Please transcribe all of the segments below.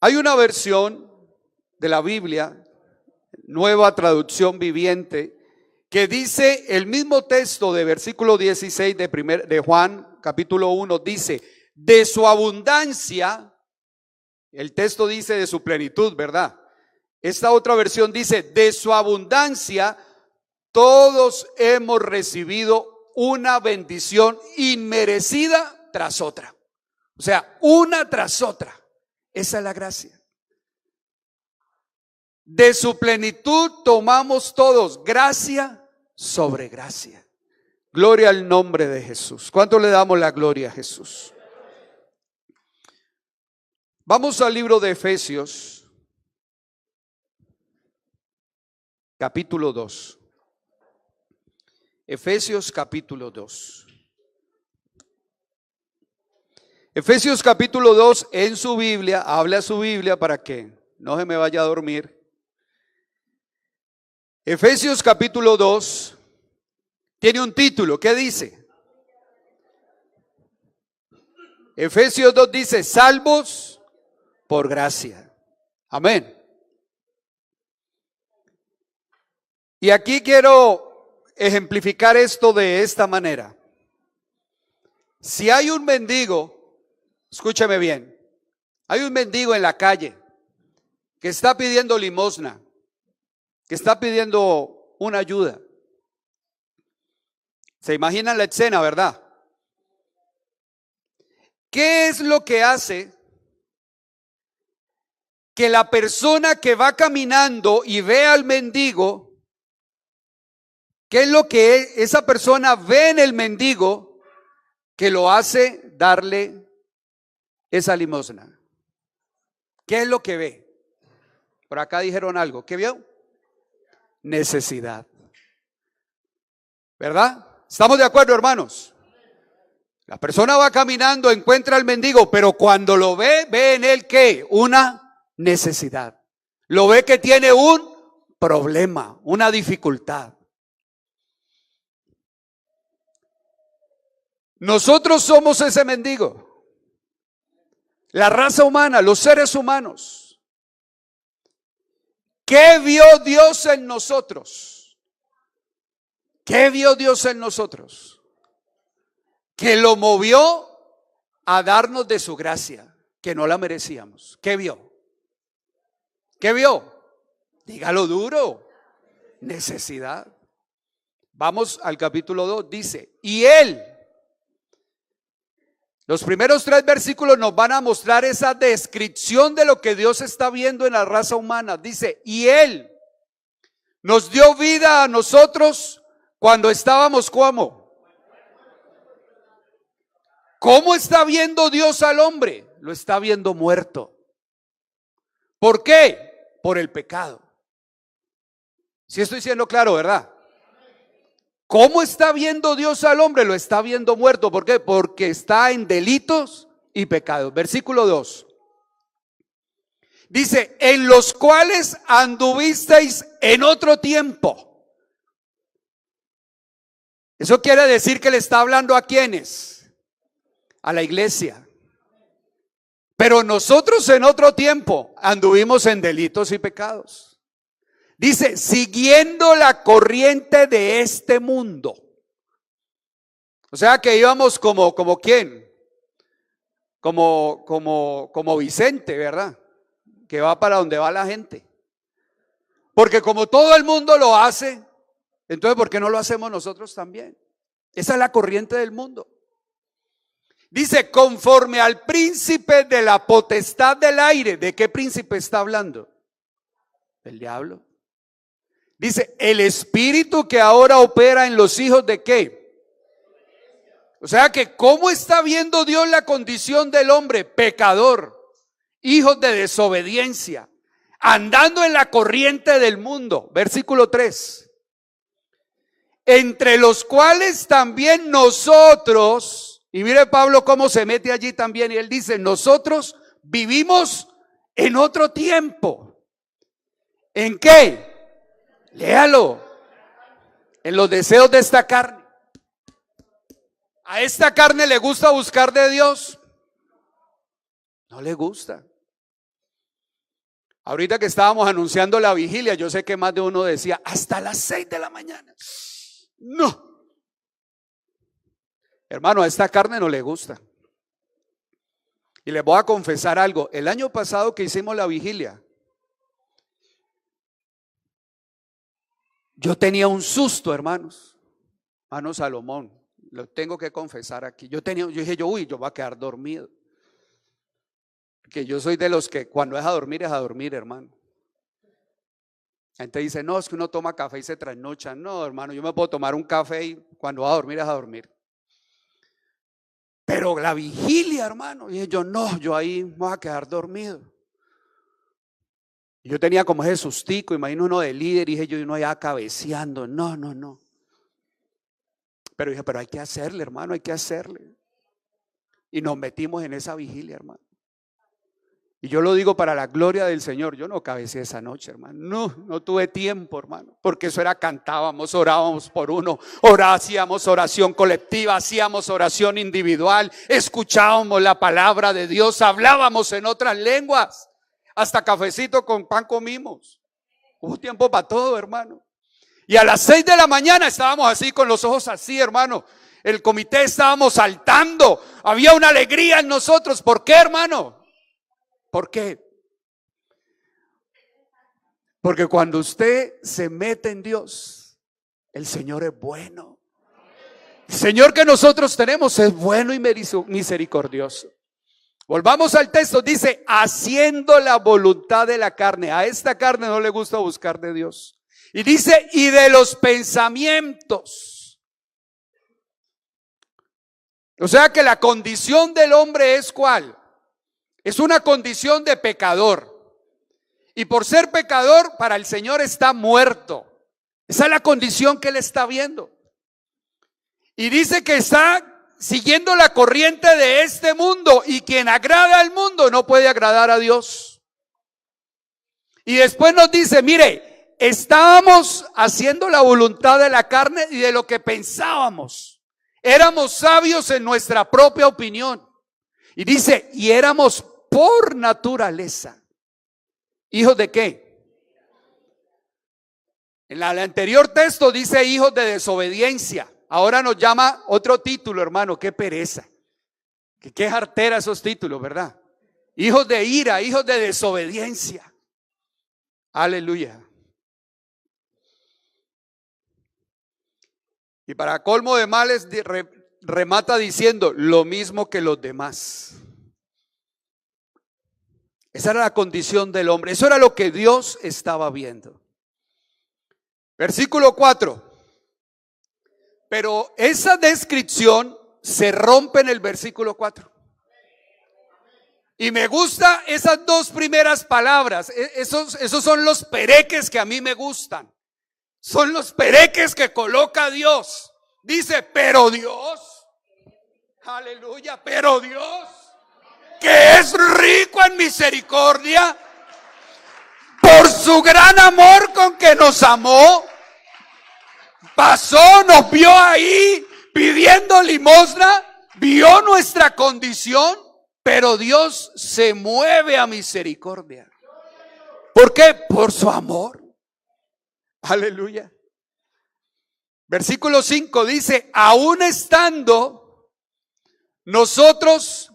Hay una versión de la Biblia, Nueva Traducción Viviente, que dice el mismo texto de versículo 16 de Juan, capítulo 1, dice, de su abundancia, el texto dice de su plenitud, ¿verdad? Esta otra versión dice, de su abundancia, todos hemos recibido una bendición inmerecida tras otra. O sea, una tras otra. Esa es la gracia. De su plenitud tomamos todos gracia sobre gracia. Gloria al nombre de Jesús. ¿Cuánto le damos la gloria a Jesús? Vamos al libro de Efesios, capítulo 2. Efesios capítulo 2. Efesios capítulo 2 en su Biblia, habla su Biblia para que no se me vaya a dormir. Efesios capítulo 2 tiene un título, ¿qué dice? Efesios 2 dice, salvos por gracia. Amén. Y aquí quiero ejemplificar esto de esta manera. Si hay un mendigo, escúchame bien, hay un mendigo en la calle que está pidiendo limosna, que está pidiendo una ayuda. ¿Se imaginan la escena, verdad? ¿Qué es lo que hace que la persona que va caminando y ve al mendigo, qué es lo que esa persona ve en el mendigo que lo hace darle esa limosna? ¿Qué es lo que ve? Por acá dijeron algo. ¿Qué vio? Necesidad. ¿Verdad? ¿Estamos de acuerdo, hermanos? La persona va caminando, encuentra al mendigo, pero cuando lo ve, ve en él ¿qué? Una necesidad. Lo ve que tiene un problema, una dificultad. Nosotros somos ese mendigo. La raza humana, los seres humanos. ¿Qué vio Dios en nosotros? ¿Qué vio Dios en nosotros? Que lo movió a darnos de su gracia, que no la merecíamos. ¿Qué vio? ¿Qué vio? Dígalo duro. Necesidad. Vamos al capítulo 2, dice, y él, los primeros 3 versículos nos van a mostrar esa descripción de lo que Dios está viendo en la raza humana. Dice, y él nos dio vida a nosotros cuando estábamos ¿cómo? ¿Cómo está viendo Dios al hombre? Lo está viendo muerto. ¿Por qué? Por el pecado. Si estoy siendo claro, ¿verdad? ¿Cómo está viendo Dios al hombre? Lo está viendo muerto. ¿Por qué? Porque está en delitos y pecados. Versículo 2. Dice, en los cuales anduvisteis en otro tiempo. Eso quiere decir que le está hablando ¿a quiénes? A la iglesia. Pero nosotros en otro tiempo anduvimos en delitos y pecados. Dice, siguiendo la corriente de este mundo. O sea que íbamos como ¿quién? Como Vicente, ¿verdad? Que va para donde va la gente. Porque como todo el mundo lo hace, entonces ¿por qué no lo hacemos nosotros también? Esa es la corriente del mundo. Dice, conforme al príncipe de la potestad del aire. ¿De qué príncipe está hablando? Del diablo. Dice, el espíritu que ahora opera en los hijos de ¿qué? O sea que ¿cómo está viendo Dios la condición del hombre? Pecador, hijos de desobediencia, andando en la corriente del mundo. Versículo 3. Entre los cuales también nosotros, y mire Pablo cómo se mete allí también, y él dice, nosotros vivimos en otro tiempo. ¿En qué? Léalo. En los deseos de esta carne. ¿A esta carne le gusta buscar de Dios? No le gusta. Ahorita que estábamos anunciando la vigilia, yo sé que más de uno decía, hasta las 6 de la mañana. No. Hermano, a esta carne no le gusta. Y les voy a confesar algo. El año pasado que hicimos la vigilia, yo tenía un susto, hermanos. Hermano Salomón, lo tengo que confesar aquí. Yo dije, yo voy a quedar dormido. Que yo soy de los que cuando es a dormir, hermano. La gente dice, no, es que uno toma café y se trasnocha. No, hermano, yo me puedo tomar un café y cuando va a dormir es a dormir. Pero la vigilia, hermano, dije yo, no, yo ahí voy a quedar dormido. Y yo tenía como ese sustico, imagino uno de líder, y dije yo, uno allá cabeceando, no. Pero dije, pero hay que hacerle, hermano, hay que hacerle. Y nos metimos en esa vigilia, hermano. Y yo lo digo para la gloria del Señor, yo no cabeceé esa noche, hermano, no tuve tiempo, hermano, porque eso era, cantábamos, orábamos por uno, hacíamos oración colectiva, hacíamos oración individual, escuchábamos la palabra de Dios, hablábamos en otras lenguas, hasta cafecito con pan comimos. Hubo tiempo para todo, hermano. Y a las 6 de la mañana estábamos así, con los ojos así, hermano. El comité estábamos saltando, había una alegría en nosotros. ¿Por qué, hermano? ¿Por qué? Porque cuando usted se mete en Dios, el Señor es bueno. El Señor que nosotros tenemos es bueno y misericordioso. Volvamos al texto, dice, haciendo la voluntad de la carne. A esta carne no le gusta buscar de Dios. Y dice, y de los pensamientos. O sea que la condición del hombre es ¿cuál? Es una condición de pecador. Y por ser pecador, para el Señor está muerto. Esa es la condición que él está viendo. Y dice que está siguiendo la corriente de este mundo. Y quien agrada al mundo no puede agradar a Dios. Y después nos dice, mire, estábamos haciendo la voluntad de la carne y de lo que pensábamos. Éramos sabios en nuestra propia opinión. Y dice, y éramos por naturaleza ¿hijos de qué? En el anterior texto dice hijos de desobediencia. Ahora nos llama otro título, hermano. Qué pereza, qué jartera esos títulos, ¿verdad? Hijos de ira, hijos de desobediencia. Aleluya. Y para colmo de males remata diciendo lo mismo que los demás. Esa era la condición del hombre. Eso era lo que Dios estaba viendo. Versículo 4. Pero esa descripción se rompe en el versículo 4. Y me gusta esas dos primeras palabras. Esos son los pereques que a mí me gustan. Son los pereques que coloca Dios. Dice, pero Dios. Aleluya, pero Dios, que es rico en misericordia, por su gran amor con que nos amó, pasó, nos vio ahí pidiendo limosna, vio nuestra condición, pero Dios se mueve a misericordia. ¿Por qué? Por su amor. Aleluya. Versículo 5 dice, aún estando nosotros,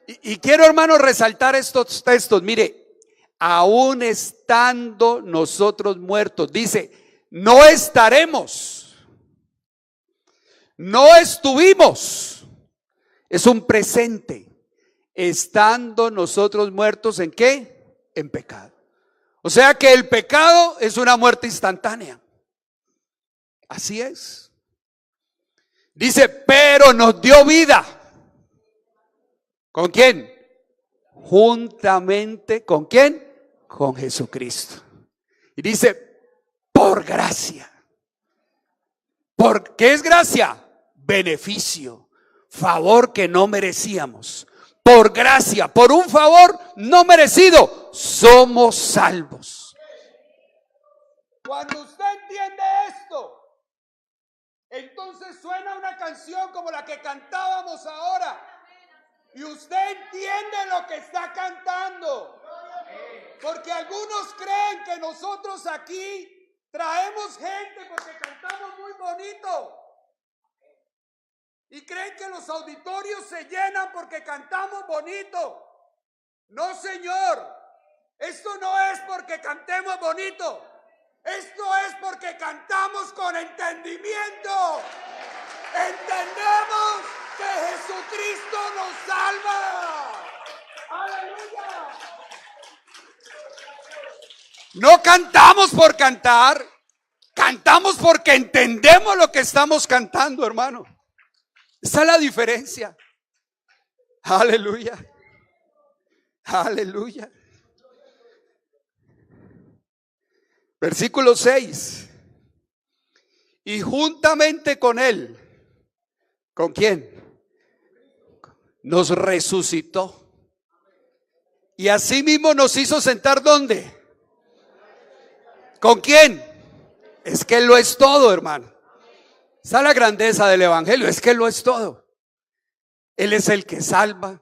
y quiero, hermanos, resaltar estos textos. Mire, aún estando nosotros muertos, dice, no estaremos, no estuvimos, es un presente, estando nosotros muertos, ¿en qué? En pecado. O sea que el pecado es una muerte instantánea. Así es. Dice, pero nos dio vida. ¿Con quién? Juntamente, ¿con quién? Con Jesucristo. Y dice, por gracia. ¿Por qué es gracia? Beneficio, favor que no merecíamos. Por gracia, por un favor no merecido, somos salvos. Cuando usted entiende esto, entonces suena una canción como la que cantábamos ahora. Y usted entiende lo que está cantando. Porque algunos creen que nosotros aquí traemos gente porque cantamos muy bonito. Y creen que los auditorios se llenan porque cantamos bonito. No, señor. Esto no es porque cantemos bonito. Esto es porque cantamos con entendimiento. Entendemos que Jesucristo nos salva. ¡Aleluya! No cantamos por cantar, cantamos porque entendemos lo que estamos cantando, hermano. Esa es la diferencia. Aleluya. Aleluya. Versículo 6. Y juntamente con él, ¿con quién? Nos resucitó. Y asimismo nos hizo sentar, ¿dónde? ¿Con quién? Es que Él lo es todo, hermano. Esa es la grandeza del evangelio, es que Él lo es todo. Él es el que salva.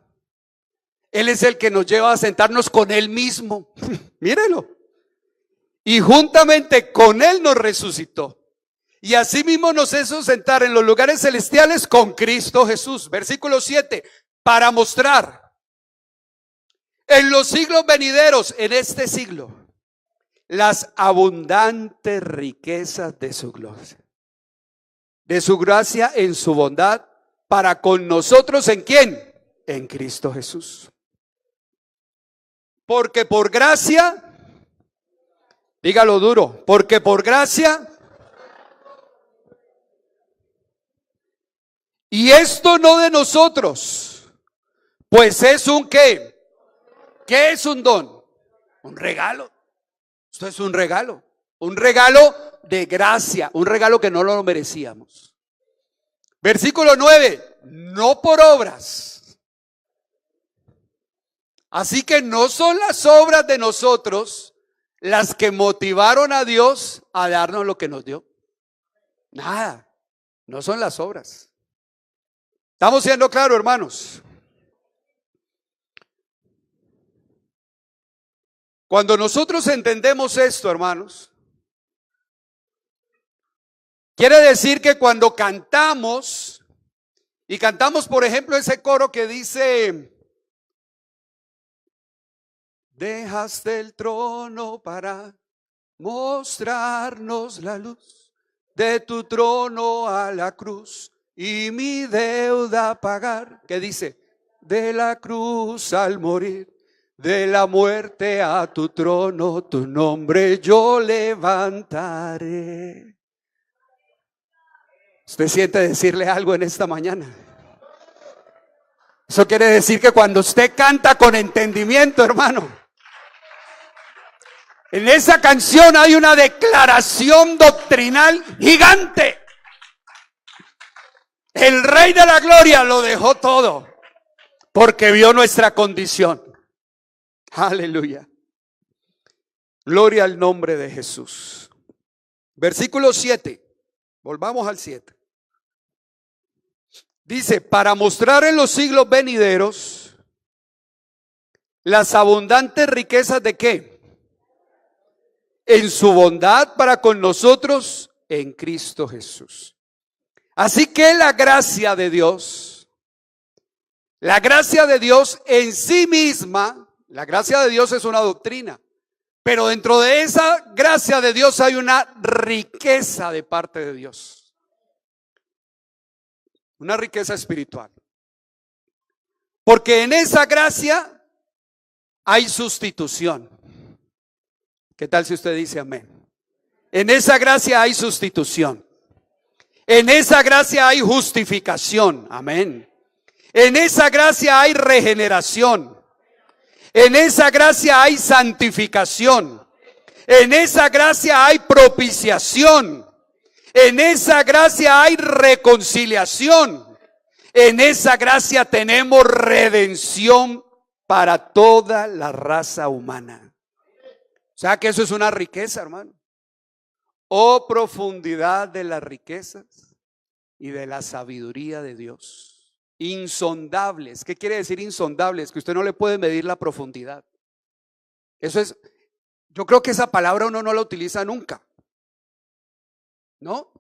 Él es el que nos lleva a sentarnos con Él mismo. Mírelo. Y juntamente con Él nos resucitó. Y asimismo nos hizo sentar en los lugares celestiales con Cristo Jesús. Versículo 7. Para mostrar en los siglos venideros, en este siglo, las abundantes riquezas de su gloria, de su gracia en su bondad para con nosotros. ¿En quién? En Cristo Jesús. Porque por gracia, dígalo duro, porque por gracia, y esto no de nosotros, pues es un ¿qué? ¿Qué es un don? Un regalo. Esto es un regalo de gracia, un regalo que no lo merecíamos. Versículo 9, no por obras. Así que no son las obras de nosotros las que motivaron a Dios a darnos lo que nos dio. Nada, no son las obras. ¿Estamos siendo claros, hermanos? Cuando nosotros entendemos esto, hermanos, quiere decir que cuando cantamos, y cantamos, por ejemplo, ese coro que dice: dejaste el trono para mostrarnos la luz, de tu trono a la cruz, y mi deuda pagar. ¿Qué dice? De la cruz al morir, de la muerte a tu trono, tu nombre yo levantaré. ¿Usted siente decirle algo en esta mañana? Eso quiere decir que cuando usted canta con entendimiento, hermano, en esa canción hay una declaración doctrinal gigante. El Rey de la Gloria lo dejó todo porque vio nuestra condición. Aleluya. Gloria al nombre de Jesús. Versículo 7. Volvamos al 7. Dice: para mostrar en los siglos venideros las abundantes riquezas de ¿qué? En su bondad para con nosotros en Cristo Jesús. Así que la gracia de Dios en sí misma, la gracia de Dios es una doctrina, pero dentro de esa gracia de Dios hay una riqueza de parte de Dios. Una riqueza espiritual. Porque en esa gracia hay sustitución. ¿Qué tal si usted dice amén? En esa gracia hay sustitución. En esa gracia hay justificación. Amén. En esa gracia hay regeneración. En esa gracia hay santificación. En esa gracia hay propiciación. En esa gracia hay reconciliación. En esa gracia tenemos redención para toda la raza humana. O sea que eso es una riqueza, hermano. Oh, profundidad de las riquezas y de la sabiduría de Dios. Insondables. ¿Qué quiere decir insondables? Que usted no le puede medir la profundidad. Eso es, yo creo que esa palabra uno no la utiliza nunca, ¿no?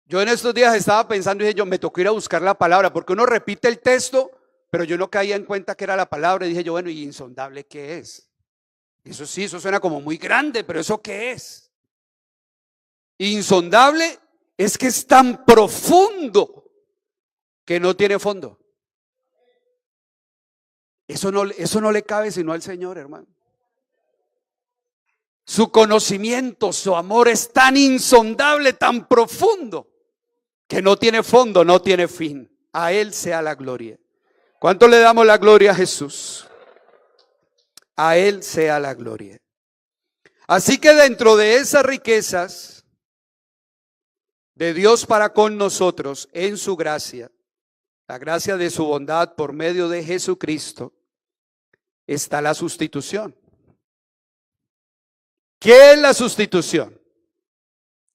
Yo en estos días estaba pensando y dije, yo me tocó ir a buscar la palabra, porque uno repite el texto, pero yo no caía en cuenta que era la palabra. Y dije yo, bueno, ¿y insondable qué es? Eso sí, eso suena como muy grande, pero ¿eso qué es? Insondable es que es tan profundo que no tiene fondo. Eso no le cabe sino al Señor, hermano. Su conocimiento, su amor es tan insondable, tan profundo, que no tiene fondo, no tiene fin. A Él sea la gloria. ¿Cuánto le damos la gloria a Jesús? A Él sea la gloria. Así que dentro de esas riquezas de Dios para con nosotros, en su gracia, la gracia de su bondad por medio de Jesucristo, está la sustitución. ¿Qué es la sustitución?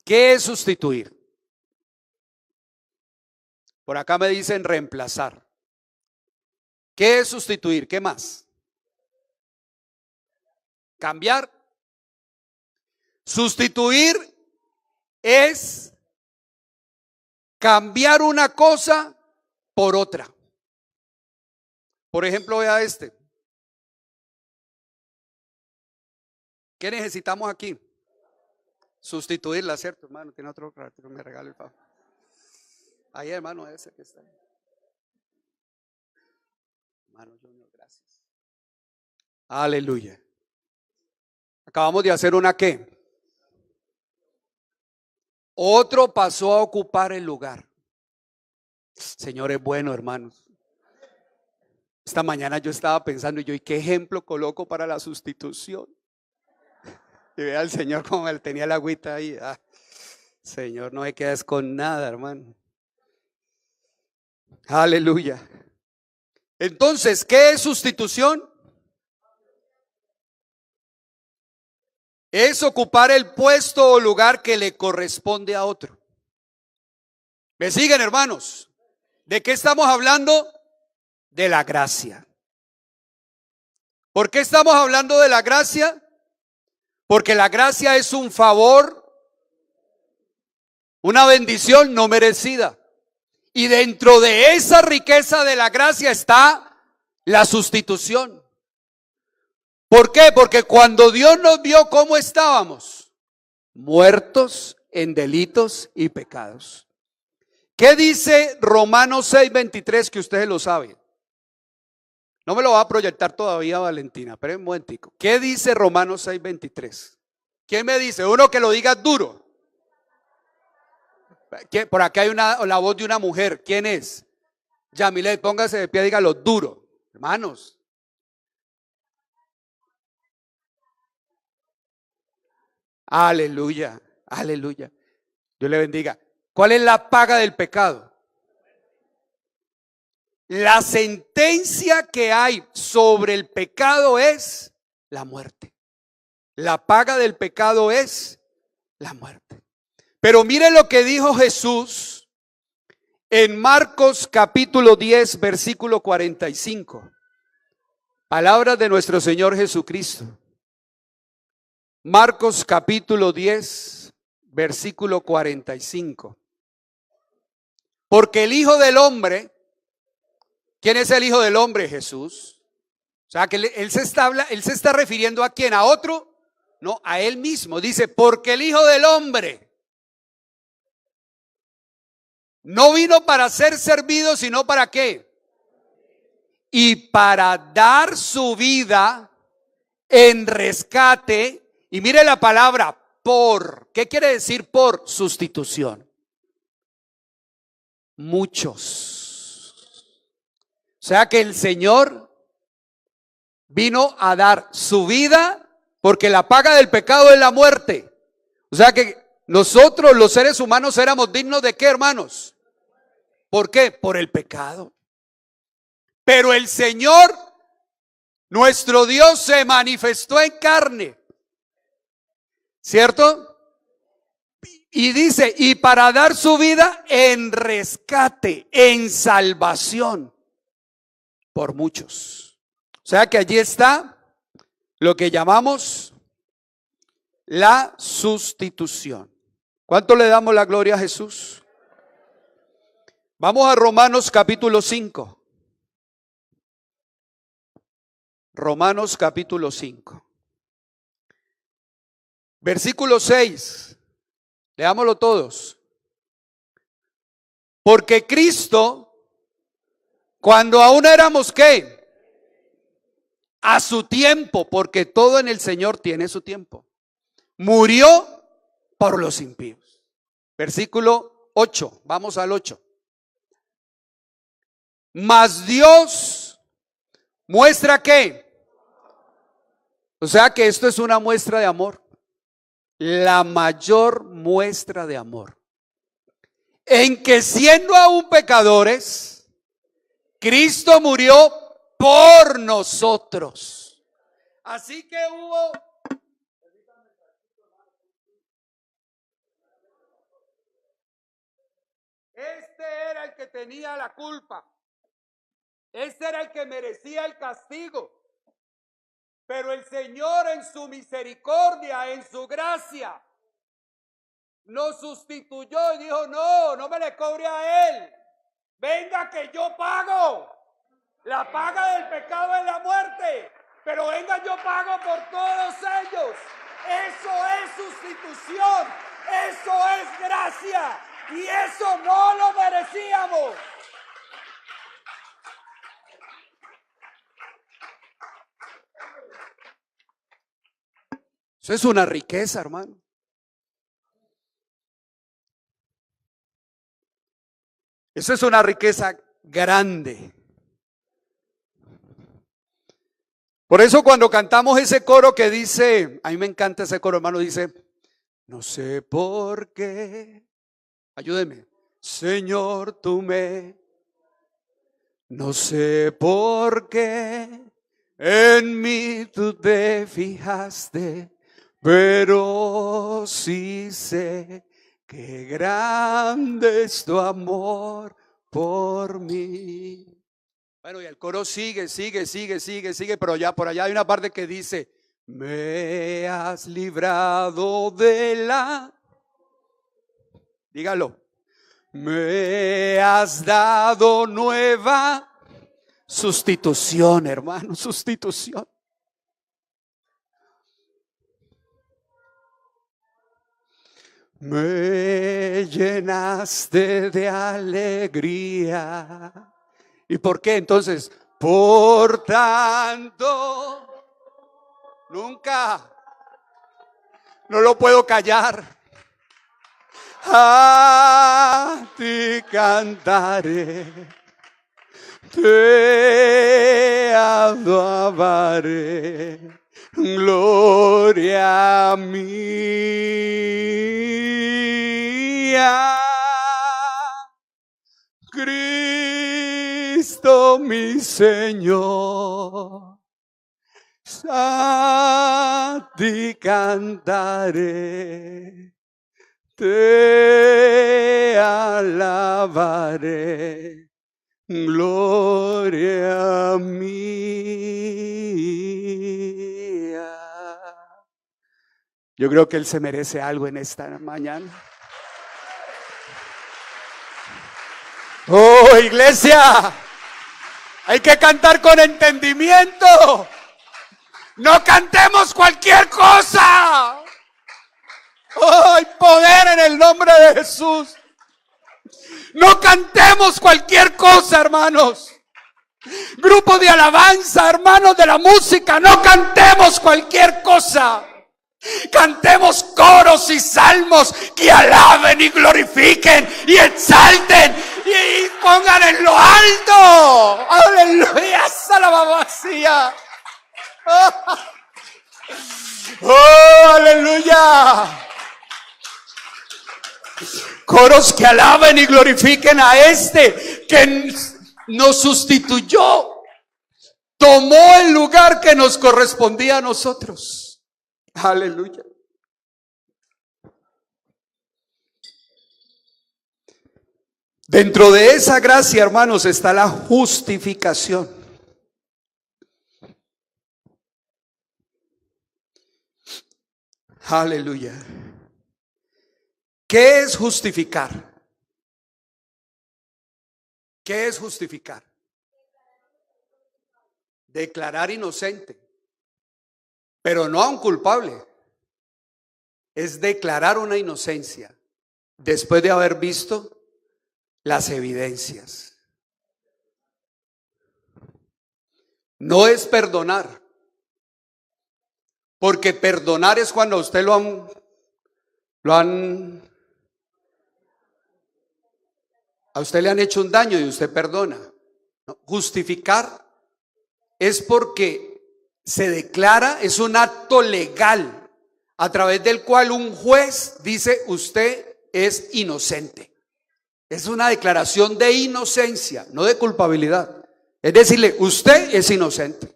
¿Qué es sustituir? Por acá me dicen reemplazar. ¿Qué es sustituir? ¿Qué más? Cambiar. Sustituir es cambiar una cosa por otra. Por ejemplo, vea este. ¿Qué necesitamos aquí? Sustituirla, ¿cierto, hermano? Tiene otro ratito, me regala el favor. Ahí, hermano, ese que está ahí. Hermano Junior, gracias. Aleluya. Acabamos de hacer una ¿qué? Otro pasó a ocupar el lugar. Señor es bueno, hermanos. Esta mañana yo estaba pensando, ¿y qué ejemplo coloco para la sustitución? Y vea al Señor como él tenía la agüita ahí. Señor, no me quedas con nada, hermano. Aleluya. Entonces, ¿qué es sustitución? Es ocupar el puesto o lugar que le corresponde a otro. ¿Me siguen, hermanos? ¿De qué estamos hablando? De la gracia. ¿Por qué estamos hablando de la gracia? Porque la gracia es un favor, una bendición no merecida. Y dentro de esa riqueza de la gracia está la sustitución. ¿Por qué? Porque cuando Dios nos vio, ¿cómo estábamos? Muertos en delitos y pecados. ¿Qué dice Romanos 6:23 que ustedes lo saben? No me lo va a proyectar todavía Valentina, pero un momentico. ¿Qué dice Romanos 6:23? ¿Quién me dice? Uno que lo diga duro. Por acá hay la voz de una mujer. ¿Quién es? Yamilet, póngase de pie, dígalo duro. Hermanos. Aleluya, aleluya. Dios le bendiga. ¿Cuál es la paga del pecado? La sentencia que hay sobre el pecado es la muerte. La paga del pecado es la muerte. Pero mire lo que dijo Jesús en Marcos capítulo 10, versículo 45. Palabras de nuestro Señor Jesucristo. Marcos capítulo 10, versículo 45. Porque el Hijo del Hombre, ¿quién es el Hijo del Hombre? Jesús. O sea que él se está refiriendo ¿a quién? ¿A otro? No, a él mismo. Dice, porque el Hijo del Hombre no vino para ser servido, sino ¿para qué? Y para dar su vida en rescate. Y mire la palabra por. ¿Qué quiere decir por? Sustitución. Muchos. O sea que el Señor vino a dar su vida porque la paga del pecado es la muerte. O sea que nosotros los seres humanos éramos dignos de ¿qué, hermanos? ¿Por qué? Por el pecado. Pero el Señor, nuestro Dios, se manifestó en carne. ¿Cierto? Y dice, y para dar su vida en rescate, en salvación, por muchos. O sea que allí está lo que llamamos la sustitución. ¿Cuánto le damos la gloria a Jesús? Vamos a Romanos capítulo 5. Romanos capítulo 5. Versículo 6. Leámoslo todos. Porque Cristo, cuando aún éramos ¿qué? A su tiempo, porque todo en el Señor tiene su tiempo, murió por los impíos. Versículo 8, vamos al 8. Mas Dios muestra ¿qué? O sea que esto es una muestra de amor. La mayor muestra de amor. En que siendo aún pecadores, Cristo murió por nosotros. Así que hubo... Este era el que tenía la culpa. Este era el que merecía el castigo. Pero el Señor en su misericordia, en su gracia, nos sustituyó y dijo, no me le cobre a él. Venga que yo pago. La paga del pecado es la muerte. Pero venga, yo pago por todos ellos. Eso es sustitución. Eso es gracia. Y eso no lo merecíamos. Eso es una riqueza, hermano. Eso es una riqueza grande. Por eso cuando cantamos ese coro que dice, a mí me encanta ese coro, hermano, dice, no sé por qué, ayúdeme, Señor, no sé por qué en mí tú te fijaste, pero sí sé que grande es tu amor por mí. Bueno, y el coro sigue, pero ya por allá hay una parte que dice, me has librado de la... Dígalo. Me has dado nueva sustitución, hermano, sustitución. Me llenaste de alegría. ¿Y por qué entonces? Por tanto, nunca, no lo puedo callar. A ti cantaré, te alabaré, gloria mía. Cristo mi Señor, a ti cantaré, te alabaré, gloria mía. Yo creo que Él se merece algo en esta mañana. Oh, iglesia, hay que cantar con entendimiento. No cantemos cualquier cosa. Oh, hay poder en el nombre de Jesús. No cantemos cualquier cosa, hermanos. Grupo de alabanza, hermanos de la música, no cantemos cualquier cosa. Cantemos coros y salmos que alaben y glorifiquen y exalten y pongan en lo alto. Aleluya, salababacía. Oh, aleluya. Coros que alaben y glorifiquen a este que nos sustituyó, tomó el lugar que nos correspondía a nosotros. Aleluya. Dentro de esa gracia, hermanos, está la justificación. Aleluya. ¿Qué es justificar? ¿Qué es justificar? Declarar inocente, pero no a un culpable. Es declarar una inocencia después de haber visto las evidencias. No es perdonar, porque perdonar es cuando a usted a usted le han hecho un daño y usted perdona. No, justificar es porque se declara, es un acto legal a través del cual un juez dice usted es inocente. Es una declaración de inocencia, no de culpabilidad. Es decirle, usted es inocente.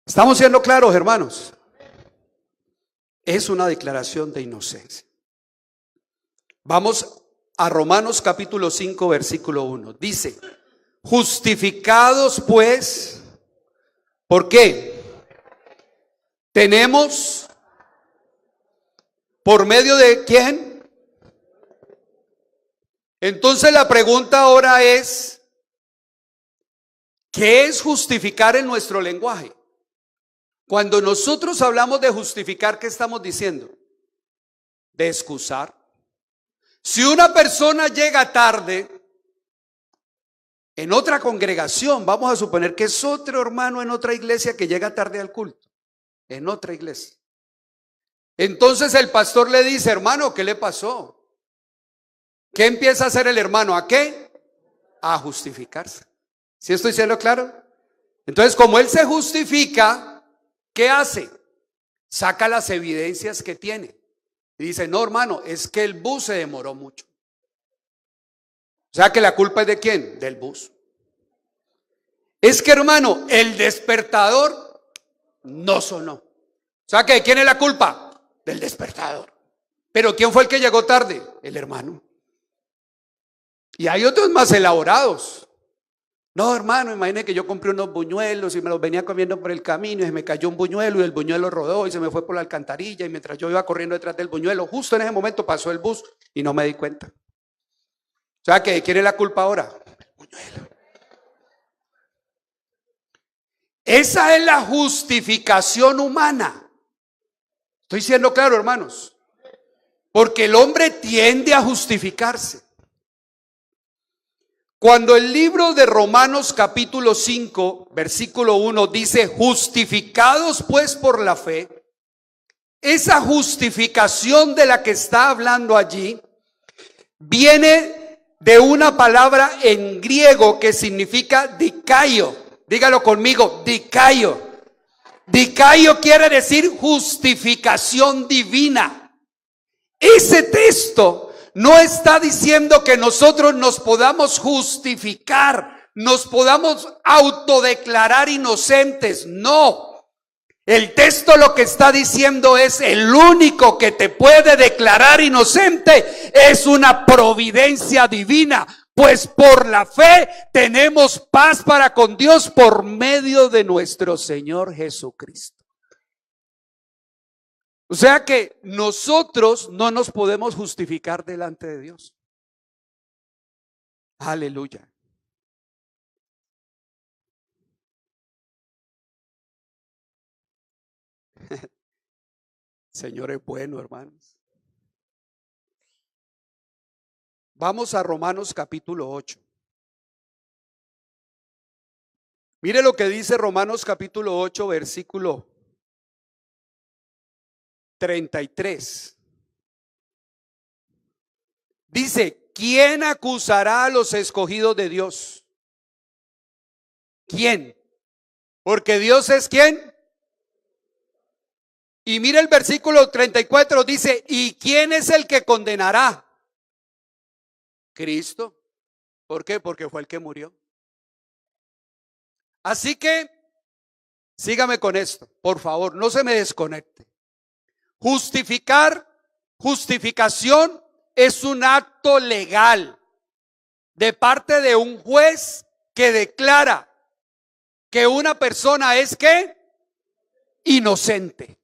¿Estamos siendo claros, hermanos? Es una declaración de inocencia. Vamos a Romanos capítulo 5, versículo 1. Dice, justificados pues, ¿por qué? Tenemos, ¿por medio de quién? Entonces la pregunta ahora es, ¿qué es justificar en nuestro lenguaje? Cuando nosotros hablamos de justificar, ¿qué estamos diciendo? De excusar. Si una persona llega tarde en otra congregación, vamos a suponer que es otro hermano en otra iglesia que llega tarde al culto, en otra iglesia. Entonces el pastor le dice, hermano, ¿qué le pasó? ¿Qué empieza a hacer el hermano? ¿A qué? A justificarse. ¿Sí estoy siendo claro? Entonces, como él se justifica, ¿qué hace? Saca las evidencias que tiene. Y dice, no, hermano, es que el bus se demoró mucho. O sea que la culpa es ¿de quién? Del bus. Es que, hermano, el despertador no sonó. O sea que ¿de quién es la culpa? Del despertador. Pero ¿quién fue el que llegó tarde? El hermano. Y hay otros más elaborados. No, hermano, imagínate que yo compré unos buñuelos y me los venía comiendo por el camino y se me cayó un buñuelo y el buñuelo rodó y se me fue por la alcantarilla y mientras yo iba corriendo detrás del buñuelo, justo en ese momento pasó el bus y no me di cuenta. O sea, ¿que quién es la culpa ahora? El buñuelo. Esa es la justificación humana. Estoy siendo claro, hermanos. Porque el hombre tiende a justificarse. Cuando el libro de Romanos capítulo 5, versículo 1 dice, justificados pues por la fe, esa justificación de la que está hablando allí viene de una palabra en griego que significa dikaio. Dígalo conmigo, dikaio. Dikaio quiere decir justificación divina. Ese texto no está diciendo que nosotros nos podamos justificar, nos podamos autodeclarar inocentes. No. El texto lo que está diciendo es el único que te puede declarar inocente es una providencia divina. Pues por la fe tenemos paz para con Dios por medio de nuestro Señor Jesucristo. O sea que nosotros no nos podemos justificar delante de Dios. Aleluya. Señor es bueno, hermanos. Vamos a Romanos capítulo 8. Mire lo que dice Romanos capítulo 8, versículo 33. Dice, ¿quién acusará a los escogidos de Dios? ¿Quién? Porque Dios es ¿quién? Y mire el versículo 34, dice, ¿y quién es el que condenará? Cristo. ¿Por qué? Porque fue el que murió. Así que, sígame con esto, por favor, no se me desconecte. Justificación es un acto legal de parte de un juez que declara que una persona es ¿qué? Inocente.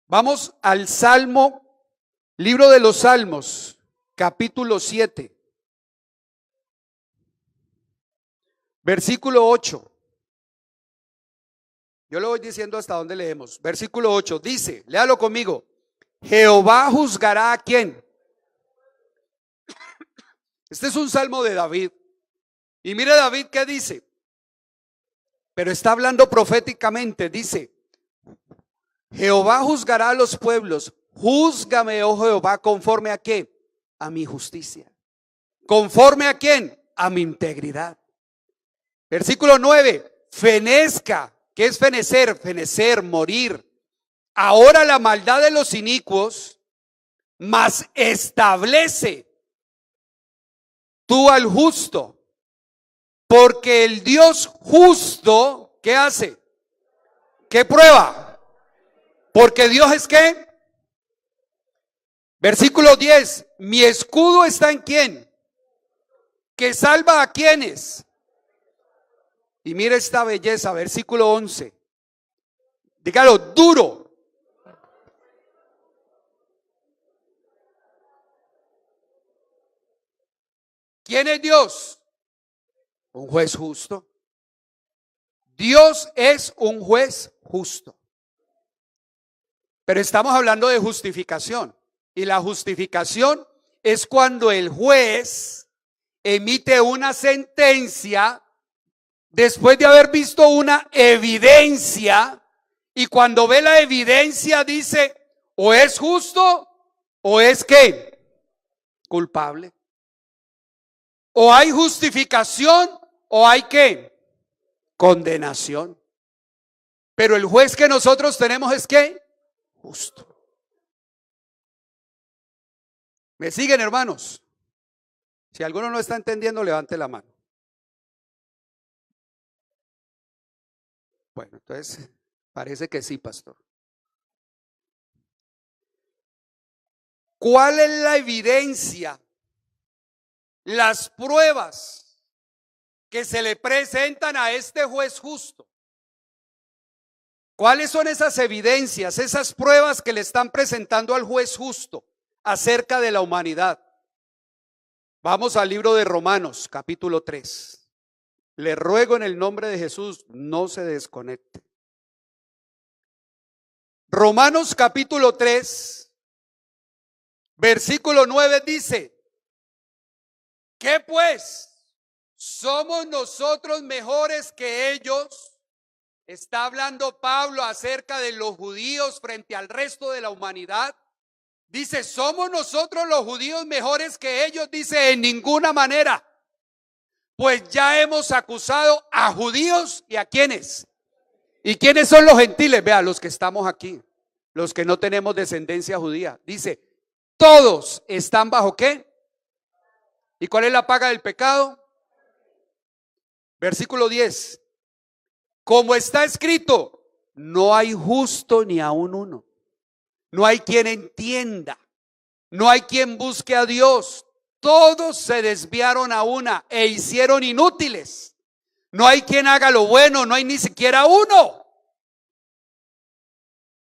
Vamos al Salmo, libro de los Salmos, capítulo 7, versículo 8. Yo lo voy diciendo hasta donde leemos. Versículo 8 dice, léalo conmigo. Jehová juzgará ¿a quién? Este es un salmo de David. Y mire David qué dice. Pero está hablando proféticamente. Dice, Jehová juzgará a los pueblos. Júzgame, oh Jehová, conforme a qué? A mi justicia. ¿Conforme a quién? A mi integridad. Versículo 9. Fenezca. ¿Qué es fenecer? Fenecer, morir. Ahora la maldad de los inicuos, mas establece tú al justo. Porque el Dios justo, ¿qué hace? ¿Qué prueba? Porque Dios es ¿qué? Versículo 10. Mi escudo está en ¿quién? Que salva a quienes. Y mira esta belleza, versículo 11. Dígalo, duro. ¿Quién es Dios? Un juez justo. Dios es un juez justo. Pero estamos hablando de justificación. Y la justificación es cuando el juez emite una sentencia después de haber visto una evidencia, y cuando ve la evidencia dice, o es justo o es ¿qué? Culpable. O hay justificación o hay ¿qué? Condenación. Pero el juez que nosotros tenemos es ¿qué? Justo. ¿Me siguen, hermanos? Si alguno no está entendiendo, levante la mano. Bueno, entonces parece que sí, pastor. ¿Cuál es la evidencia? Las pruebas que se le presentan a este juez justo. ¿Cuáles son esas evidencias, esas pruebas que le están presentando al juez justo acerca de la humanidad? Vamos al libro de Romanos, capítulo 3. Le ruego en el nombre de Jesús, no se desconecte. Romanos capítulo 3, versículo 9 dice, ¿qué pues? ¿Somos nosotros mejores que ellos? Está hablando Pablo acerca de los judíos frente al resto de la humanidad. Dice, ¿somos nosotros los judíos mejores que ellos? Dice, en ninguna manera. Pues ya hemos acusado a judíos y a ¿quiénes? ¿Y quiénes son los gentiles? Vea, los que estamos aquí, los que no tenemos descendencia judía. Dice, todos están bajo ¿qué? ¿Y cuál es la paga del pecado? Versículo 10. Como está escrito, no hay justo ni aun uno. No hay quien entienda. No hay quien busque a Dios. Todos se desviaron a una e hicieron inútiles. No hay quien haga lo bueno, no hay ni siquiera uno.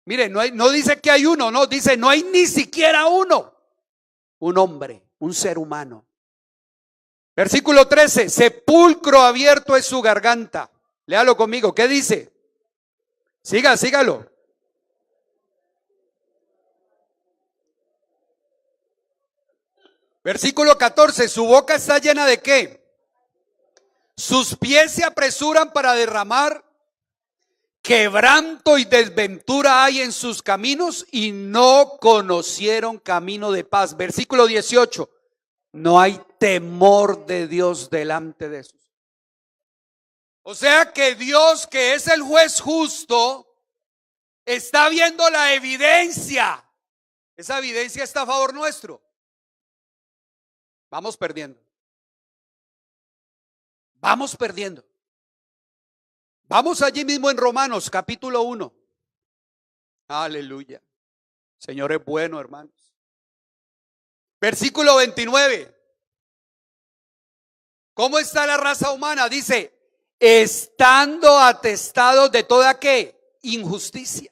Mire, no dice que hay uno, no, dice no hay ni siquiera uno. Un hombre, un ser humano. Versículo 13, sepulcro abierto es su garganta. Léalo conmigo, ¿qué dice? Sígalo. Versículo 14, su boca está llena de ¿qué? Sus pies se apresuran para derramar, quebranto y desventura hay en sus caminos y no conocieron camino de paz. Versículo 18, no hay temor de Dios delante de esos. O sea que Dios, que es el juez justo, está viendo la evidencia. Esa evidencia está a favor nuestro. Vamos perdiendo. Vamos perdiendo. Vamos allí mismo en Romanos capítulo 1. Aleluya. Señor es bueno, hermanos. Versículo 29. ¿Cómo está la raza humana? Dice, estando atestados de toda ¿qué? Injusticia,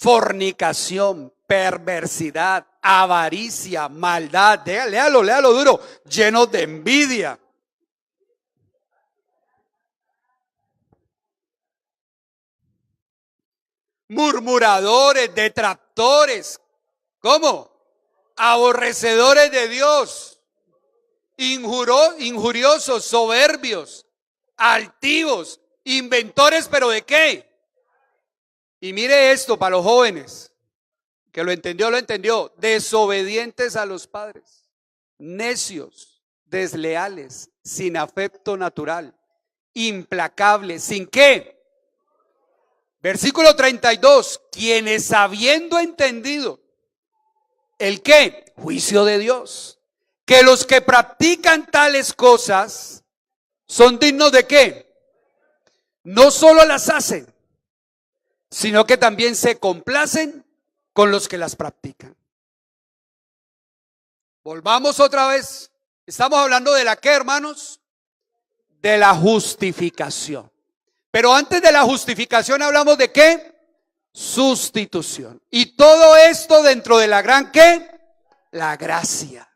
fornicación, perversidad, avaricia, maldad. Léalo duro. Llenos de envidia. Murmuradores, detractores. ¿Cómo? Aborrecedores de Dios. Injuriosos, soberbios, altivos, inventores, ¿pero de qué? Y mire esto para los jóvenes, que lo entendió. Desobedientes a los padres, necios, desleales, sin afecto natural, implacables, ¿sin qué? Versículo 32, quienes habiendo entendido, ¿el qué? Juicio de Dios. Que los que practican tales cosas son dignos de qué? No solo las hacen, sino que también se complacen con los que las practican. Volvamos otra vez. Estamos hablando de la ¿qué, hermanos? De la justificación. Pero antes de la justificación hablamos de ¿qué? Sustitución. Y todo esto dentro de la gran ¿qué? La gracia.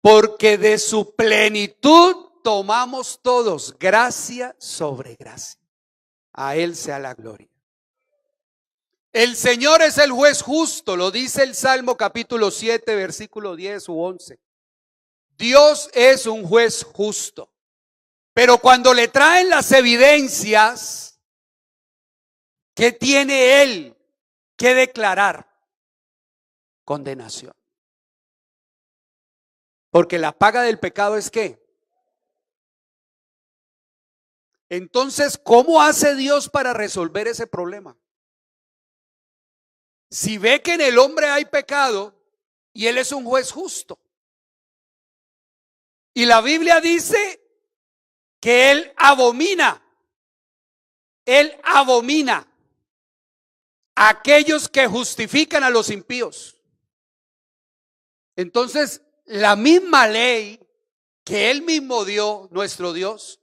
Porque de su plenitud tomamos todos gracia sobre gracia. A Él sea la gloria. El Señor es el juez justo, lo dice el Salmo capítulo 7, versículo 10 u 11. Dios es un juez justo. Pero cuando le traen las evidencias, ¿qué tiene Él que declarar? Condenación. Porque la paga del pecado es ¿qué? Entonces, ¿cómo hace Dios para resolver ese problema? Si ve que en el hombre hay pecado y Él es un juez justo. Y la Biblia dice que Él abomina a aquellos que justifican a los impíos. Entonces, la misma ley que Él mismo dio, nuestro Dios,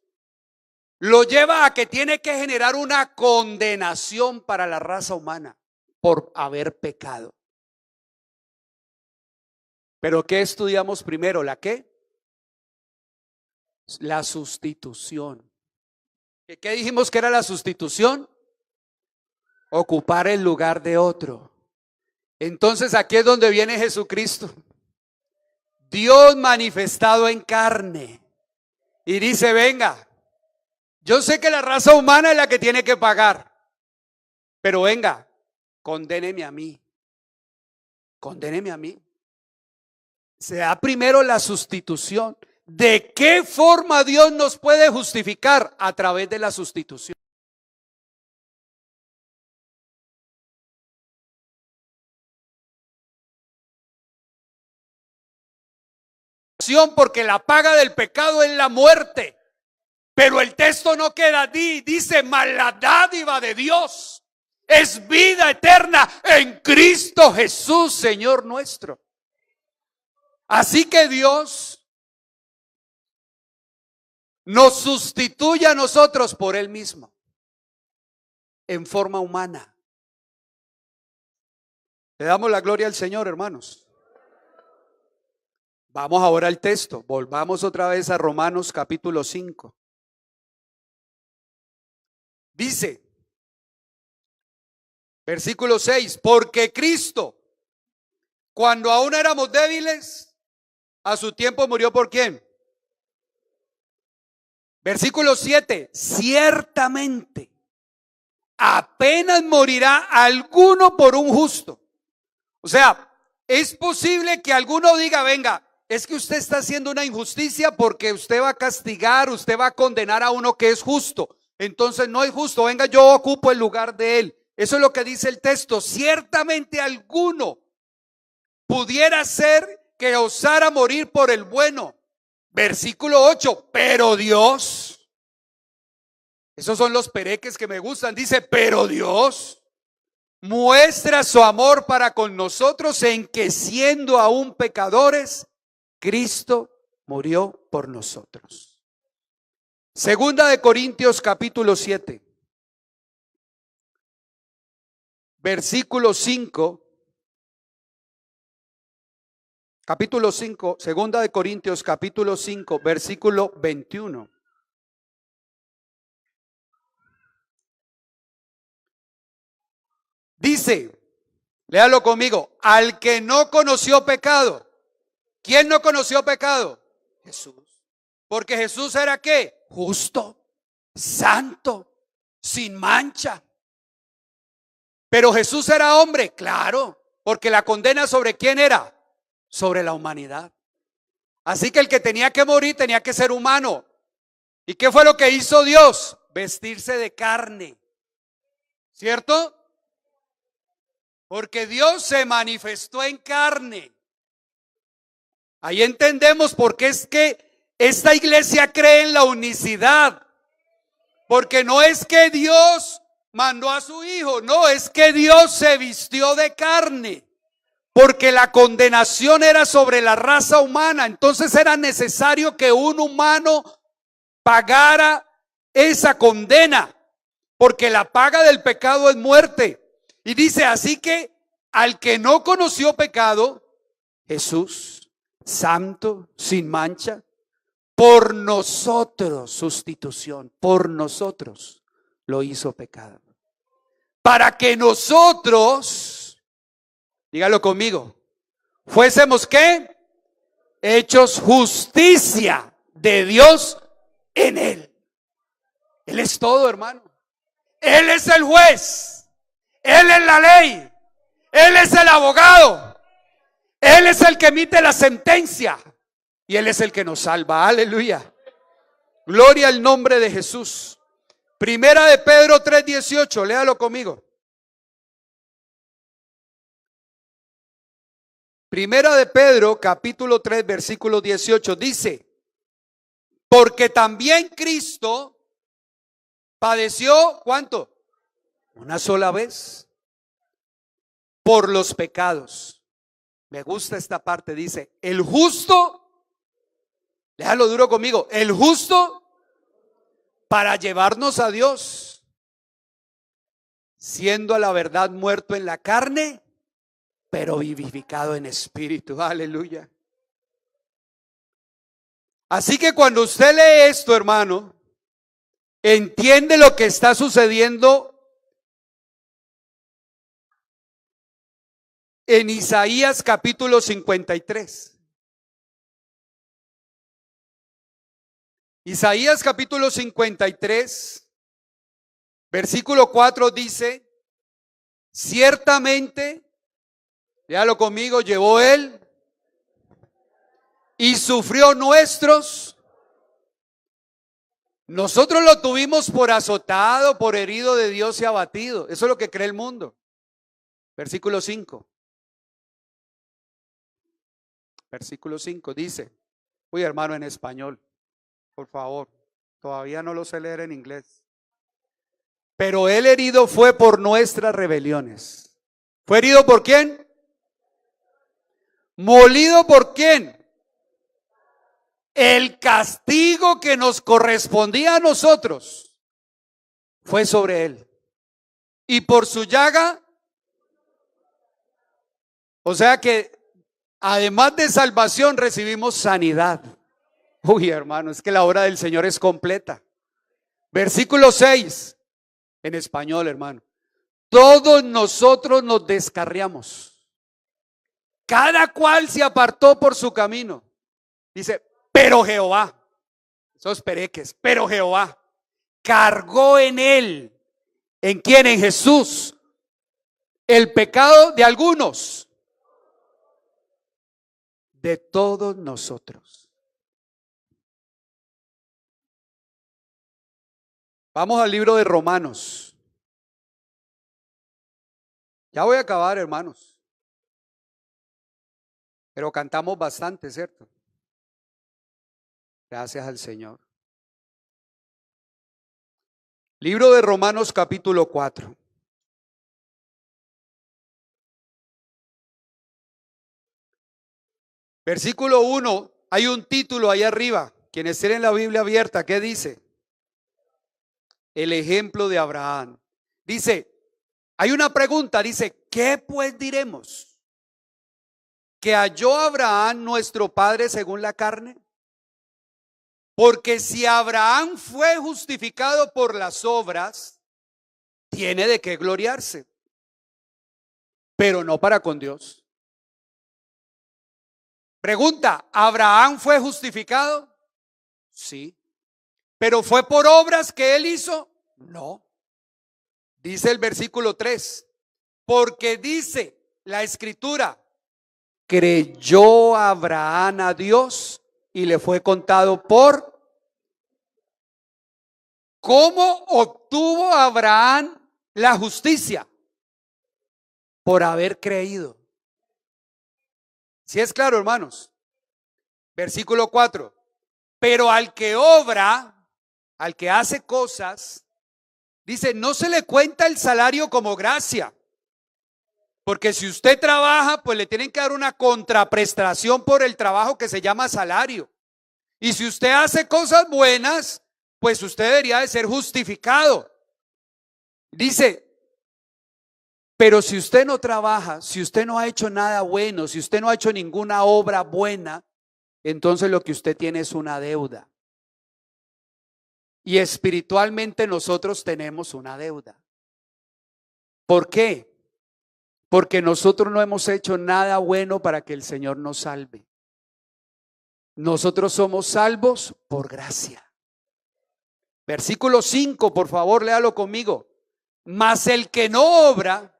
lo lleva a que tiene que generar una condenación para la raza humana por haber pecado. Pero ¿qué estudiamos primero? ¿La qué? La sustitución. ¿Qué dijimos que era la sustitución? Ocupar el lugar de otro. Entonces aquí es donde viene Jesucristo, Dios manifestado en carne, y dice: venga, yo sé que la raza humana es la que tiene que pagar, pero venga, condéneme a mí. Condéneme a mí. Se da primero la sustitución. ¿De qué forma Dios nos puede justificar? A través de la sustitución. Porque la paga del pecado es la muerte. Pero el texto no queda allí, dice: mas la dádiva de Dios es vida eterna en Cristo Jesús, Señor nuestro. Así que Dios nos sustituye a nosotros por Él mismo, en forma humana. Le damos la gloria al Señor, hermanos. Vamos ahora al texto. Volvamos otra vez a Romanos capítulo 5. Dice, versículo 6, porque Cristo, cuando aún éramos débiles, a su tiempo murió ¿por quién? Versículo 7, ciertamente apenas morirá alguno por un justo. O sea, es posible que alguno diga: venga, es que usted está haciendo una injusticia porque usted va a castigar, usted va a condenar a uno que es justo. Entonces no es justo, venga, yo ocupo el lugar de él. Eso es lo que dice el texto. Ciertamente alguno pudiera ser que osara morir por el bueno. Versículo 8, pero Dios, esos son los pereques que me gustan, dice: pero Dios muestra su amor para con nosotros en que, siendo aún pecadores, Cristo murió por nosotros. Segunda de Corintios capítulo 7, versículo 5. Capítulo 5, segunda de Corintios, capítulo 5, versículo 21. Dice, léalo conmigo, al que no conoció pecado. ¿Quién no conoció pecado? Jesús. Porque Jesús era ¿qué? Justo, santo, sin mancha. Pero Jesús era hombre, claro, porque la condena ¿sobre quién era? Sobre la humanidad. Así que el que tenía que morir tenía que ser humano. ¿Y qué fue lo que hizo Dios? Vestirse de carne. ¿Cierto? Porque Dios se manifestó en carne. Ahí entendemos por qué es que esta iglesia cree en la unicidad. Porque no es que Dios mandó a su hijo, no, es que Dios se vistió de carne. Porque la condenación era sobre la raza humana, entonces era necesario que un humano pagara esa condena, porque la paga del pecado es muerte. Y dice, así que al que no conoció pecado, Jesús, santo, sin mancha, por nosotros, sustitución, por nosotros lo hizo pecado. Para que nosotros, dígalo conmigo, fuésemos ¿qué? Hechos justicia de Dios en él. Él es todo, hermano. Él es el juez. Él es la ley. Él es el abogado. Él es el que emite la sentencia. Y Él es el que nos salva. Aleluya. Gloria al nombre de Jesús. Primera de Pedro 3:18. Léalo conmigo. Primera de Pedro, capítulo 3, versículo 18, dice, porque también Cristo padeció, ¿cuánto? Una sola vez, por los pecados. Me gusta esta parte, dice, el justo, déjalo duro conmigo, el justo para llevarnos a Dios, siendo a la verdad muerto en la carne, pero vivificado en espíritu. Aleluya. Así que cuando usted lee esto, hermano, entiende lo que está sucediendo en Isaías capítulo 53. Isaías capítulo 53, versículo 4 dice, ciertamente, léalo conmigo, llevó él y sufrió nuestros. Nosotros lo tuvimos por azotado, por herido de Dios y abatido. Eso es lo que cree el mundo. Versículo 5. Versículo 5 dice, uy hermano, en español, por favor, todavía no lo sé leer en inglés. Pero él herido fue por nuestras rebeliones. ¿Fue herido por quién? ¿Molido por quién? El castigo que nos correspondía a nosotros fue sobre él. Y por su llaga, o sea que además de salvación recibimos sanidad. Uy, hermano, es que la obra del Señor es completa. Versículo 6, en español, hermano. Todos nosotros nos descarriamos. Cada cual se apartó por su camino. Dice, pero Jehová, esos pereques, pero Jehová cargó en él. ¿En quién? En Jesús. El pecado de algunos, de todos nosotros. Vamos al libro de Romanos. Ya voy a acabar, hermanos. Pero cantamos bastante, ¿cierto? Gracias al Señor. Libro de Romanos capítulo 4. Versículo 1, hay un título ahí arriba. Quienes tienen la Biblia abierta, ¿qué dice? El ejemplo de Abraham. Dice, Hay una pregunta, dice, ¿qué pues diremos? ¿Que halló Abraham nuestro padre según la carne? Porque si Abraham fue justificado por las obras, tiene de qué gloriarse, pero no para con Dios. Pregunta, ¿Abraham fue justificado? Sí. ¿Pero fue por obras que él hizo? No. Dice el versículo 3, porque dice la escritura, creyó Abraham a Dios y le fue contado por... ¿Cómo obtuvo Abraham la justicia? Por haber creído. Si es claro, hermanos. Versículo 4. Pero al que obra, al que hace cosas, dice, no se le cuenta el salario como gracia. Porque si usted trabaja, pues le tienen que dar una contraprestación por el trabajo que se llama salario. Y si usted hace cosas buenas, pues usted debería de ser justificado. Dice, pero si usted no trabaja, si usted no ha hecho nada bueno, si usted no ha hecho ninguna obra buena, entonces lo que usted tiene es una deuda. Y espiritualmente nosotros tenemos una deuda. ¿Por qué? Porque nosotros no hemos hecho nada bueno para que el Señor nos salve. Nosotros somos salvos por gracia. Versículo 5, por favor, léalo conmigo. Mas el que no obra,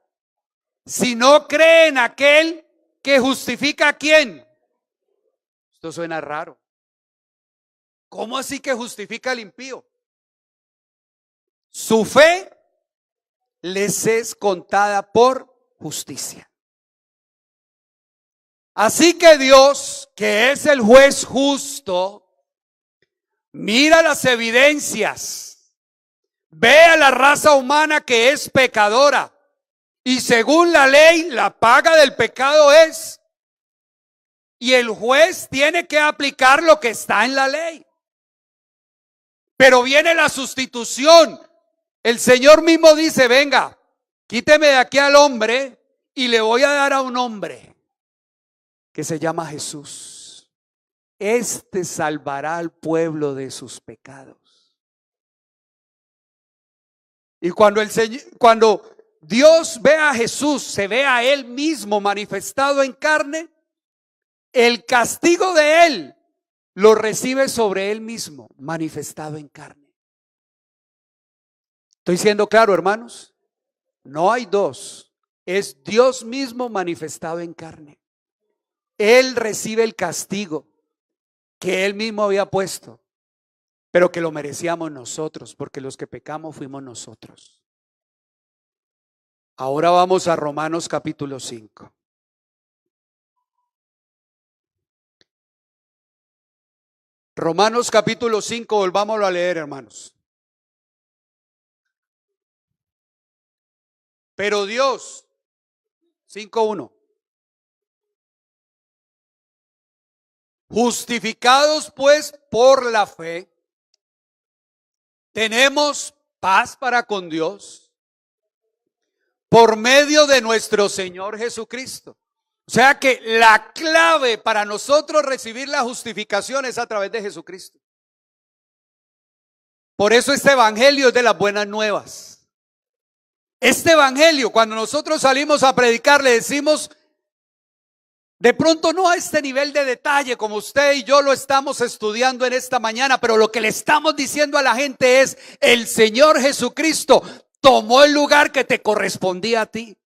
si no cree en aquel que justifica a quién. Esto suena raro. ¿Cómo así que justifica al impío? Su fe les es contada por justicia. Así que Dios, que es el juez justo, mira las evidencias, ve a la raza humana que es pecadora y según la ley la paga del pecado es, y el juez tiene que aplicar lo que está en la ley. Pero viene la sustitución. El Señor mismo dice, venga, quíteme de aquí al hombre y le voy a dar a un hombre que se llama Jesús. Este salvará al pueblo de sus pecados. Y cuando Dios ve a Jesús, se ve a Él mismo manifestado en carne, el castigo de Él lo recibe sobre Él mismo, manifestado en carne. ¿Estoy siendo claro, hermanos? No hay dos. Es Dios mismo manifestado en carne. Él recibe el castigo que Él mismo había puesto, pero que lo merecíamos nosotros, porque los que pecamos fuimos nosotros. Ahora vamos a Romanos capítulo 5. Romanos capítulo 5, volvámoslo a leer, hermanos. Pero Dios, 5:1. Justificados pues por la fe, tenemos paz para con Dios por medio de nuestro Señor Jesucristo. O sea que la clave para nosotros recibir la justificación es a través de Jesucristo. Por eso este evangelio es de las buenas nuevas. Este evangelio, cuando nosotros salimos a predicar, le decimos, de pronto no a este nivel de detalle como usted y yo lo estamos estudiando en esta mañana, pero lo que le estamos diciendo a la gente es, el Señor Jesucristo tomó el lugar que te correspondía a ti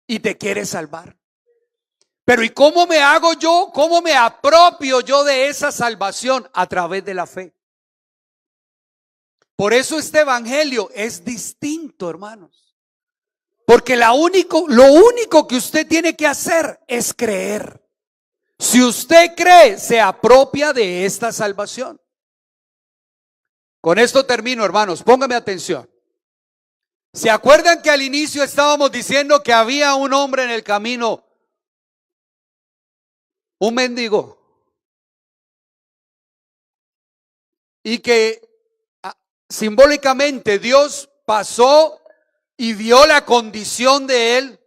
y te quiere salvar. Pero ¿y cómo me hago yo? ¿Cómo me apropio yo de esa salvación? A través de la fe. Por eso este evangelio es distinto, hermanos. Porque lo único que usted tiene que hacer es creer. Si usted cree, se apropia de esta salvación. Con esto termino, hermanos. Póngame atención. ¿Se acuerdan que al inicio estábamos diciendo que había un hombre en el camino? Un mendigo. Y que simbólicamente Dios pasó y vio la condición de él.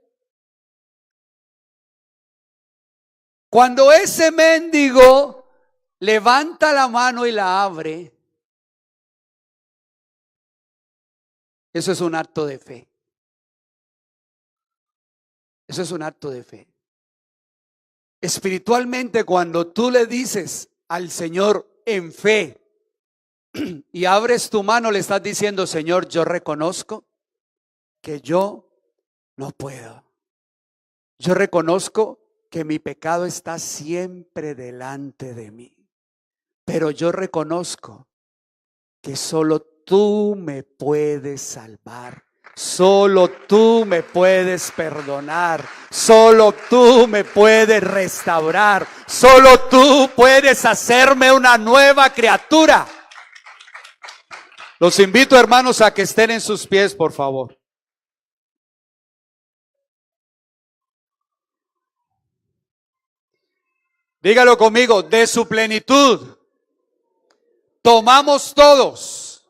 Cuando ese mendigo levanta la mano y la abre, eso es un acto de fe. Eso es un acto de fe. Espiritualmente, cuando tú le dices al Señor en fe y abres tu mano, le estás diciendo: Señor, yo reconozco que yo no puedo. Yo reconozco que mi pecado está siempre delante de mí. Pero yo reconozco que solo tú me puedes salvar. Solo tú me puedes perdonar. Solo tú me puedes restaurar. Solo tú puedes hacerme una nueva criatura. Los invito, hermanos, a que estén en sus pies, por favor. Dígalo conmigo: de su plenitud tomamos todos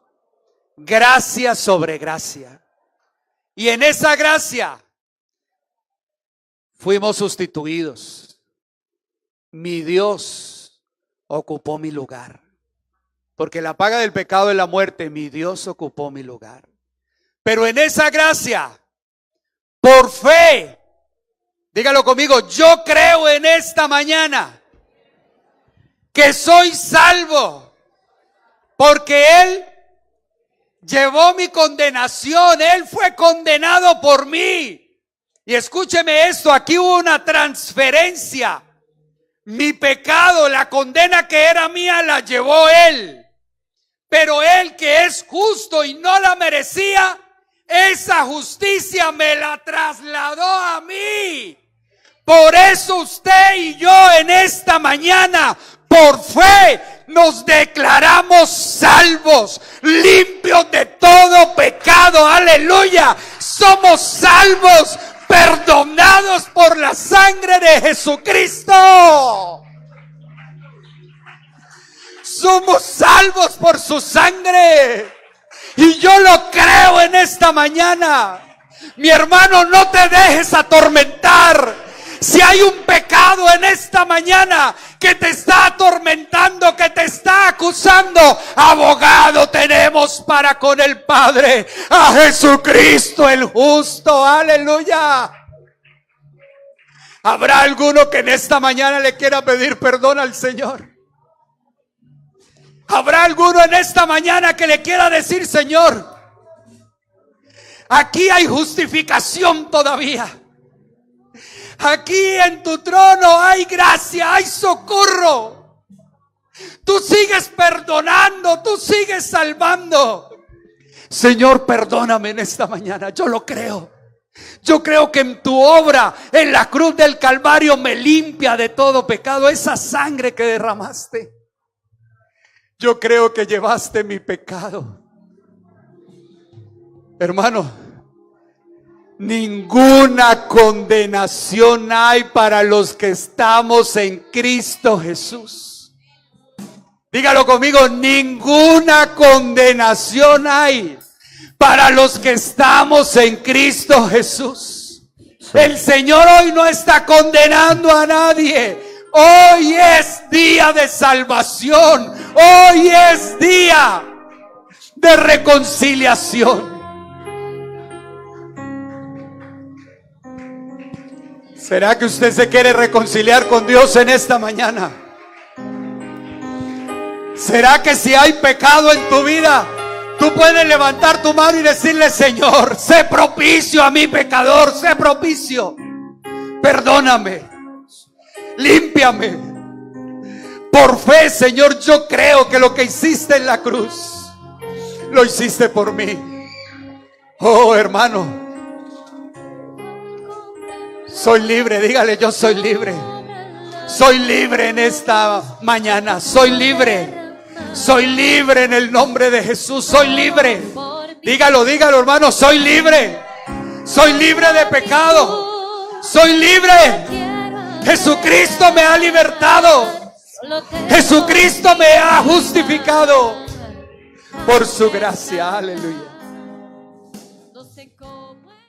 gracia sobre gracia. Y en esa gracia fuimos sustituidos. Mi Dios ocupó mi lugar. Porque la paga del pecado es la muerte. Mi Dios ocupó mi lugar. Pero en esa gracia, por fe, dígalo conmigo: yo creo en esta mañana que soy salvo, porque Él llevó mi condenación. Él fue condenado por mí. Y escúcheme esto: aquí hubo una transferencia. Mi pecado, la condena que era mía, la llevó Él. Pero Él, que es justo y no la merecía, esa justicia me la trasladó a mí. Por eso usted y yo en esta mañana, por fe, nos declaramos salvos, limpios de todo pecado. Aleluya. Somos salvos, perdonados por la sangre de Jesucristo. Somos salvos por su sangre. Y yo lo creo en esta mañana. Mi hermano, no te dejes atormentar. Si hay un pecado en esta mañana que te está atormentando, que te está acusando, abogado tenemos para con el Padre, a Jesucristo el justo. Aleluya. ¿Habrá alguno que en esta mañana le quiera pedir perdón al Señor? ¿Habrá alguno en esta mañana que le quiera decir: Señor, aquí hay justificación todavía? Aquí en tu trono hay gracia, hay socorro. Tú sigues perdonando, tú sigues salvando. Señor, perdóname en esta mañana. Yo lo creo. Yo creo que en tu obra, en la cruz del Calvario, me limpia de todo pecado. Esa sangre que derramaste, yo creo que llevaste mi pecado. Hermano, ninguna condenación hay para los que estamos en Cristo Jesús. Dígalo conmigo: ninguna condenación hay para los que estamos en Cristo Jesús. El Señor hoy no está condenando a nadie. Hoy es día de salvación. Hoy es día de reconciliación. ¿Será que usted se quiere reconciliar con Dios en esta mañana? ¿Será que si hay pecado en tu vida, tú puedes levantar tu mano y decirle: Señor, sé propicio a mi pecador, sé propicio, perdóname, límpiame? Por fe, Señor, yo creo que lo que hiciste en la cruz, lo hiciste por mí. Oh, hermano, soy libre. Dígale: yo soy libre. Soy libre en esta mañana. Soy libre. Soy libre en el nombre de Jesús. Soy libre. Dígalo, dígalo, hermano: soy libre. Soy libre de pecado. Soy libre. Jesucristo me ha libertado. Jesucristo me ha justificado por su gracia. Aleluya. sé cómo